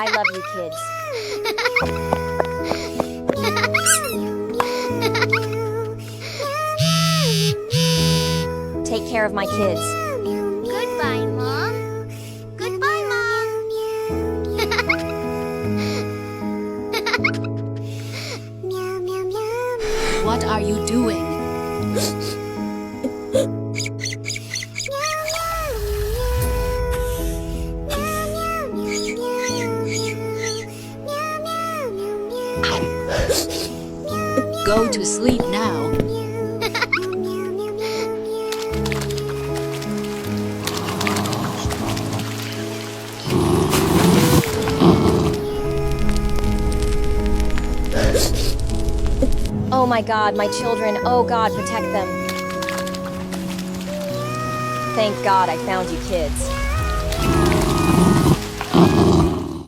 I love you kids. Take care of my kids. Goodbye, Mom. Goodbye, Mom. What are you doing? Go to sleep now. Oh my God, my children. Oh God, protect them. Thank God I found you kids.